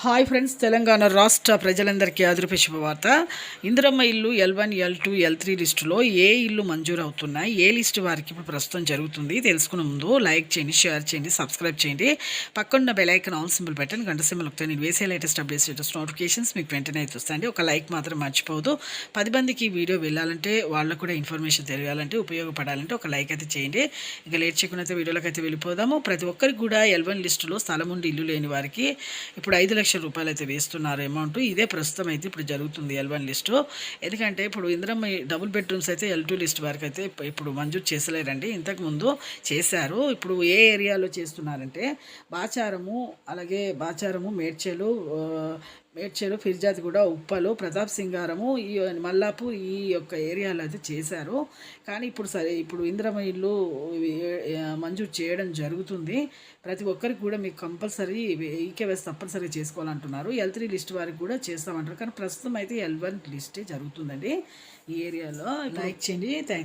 Hi friends, Telangana రాష్ట్ర ప్రజలందరికీ అదృప శుభవార్త. ఇందిరమ్మ ఇల్లు L1, L2, L3 లిస్టులో ఏ ఇల్లు మంజూరు అవుతున్నాయి, ఏ లిస్టు వారికి ఇప్పుడు ప్రస్తుతం జరుగుతుంది తెలుసుకునే ముందు లైక్ చేయండి, షేర్ చేయండి, సబ్స్క్రైబ్ చేయండి. పక్కన బెల్ ఐకాన్ ఆల్ సింబల్ పెట్టండి, గంట సింబల్ ఒకటి నేను వేసే లేటెస్ట్ అప్డేట్స్ లేటెస్ట్ నోటిఫికేషన్స్ మీకు వెంటనే అయితే వస్తాయండి. ఒక లైక్ మాత్రం మర్చిపోవద్దు. 10 మందికి వీడియో వెళ్ళాలంటే, వాళ్ళకు కూడా ఇన్ఫర్మేషన్ తెలియాలంటే, ఉపయోగపడాలంటే ఒక లైక్ అయితే చేయండి. ఇక లేట్ చేయకుండా అయితే వీడియోలోకి అయితే వెళ్ళిపోదాము. ప్రతి ఒక్కరికి కూడా L1 లిస్టులో స్థలం ఉండి ఇల్లు లేని వారికి ఇప్పుడు 5 లక్షల రూపాయలు అయితే వేస్తున్నారు అమౌంట్. ఇదే ప్రస్తుతం అయితే ఇప్పుడు జరుగుతుంది L1 లిస్టు. ఎందుకంటే ఇప్పుడు ఇందిరమ్మ డబుల్ బెడ్రూమ్స్ అయితే L2 లిస్ట్ వరకు అయితే ఇప్పుడు మంజూరు చేసలేరండి. ఇంతకుముందు చేశారు. ఇప్పుడు ఏ ఏరియాలో చేస్తున్నారంటే బాచారము, అలాగే బాచారము, మేడ్చేలు, ఫిర్జాద్గూడ, ఉప్పలు, ప్రతాప్ సింగారము, ఈ మల్లాపూర్, ఈ యొక్క ఏరియాలో అయితే చేశారు. కానీ ఇప్పుడు ఇందిరమ్మ ఇల్లు మంజూరు చేయడం జరుగుతుంది. ప్రతి ఒక్కరికి కూడా మీకు కంపల్సరీ ఈకేవైస్ తప్పనిసరిగా చేసుకోవాలంటున్నారు. L3 లిస్ట్ వారికి కూడా చేస్తామంటారు. కానీ ప్రస్తుతం అయితే L1 లిస్టే జరుగుతుందండి ఈ ఏరియాలో. లైక్ చేయండి. థ్యాంక్స్.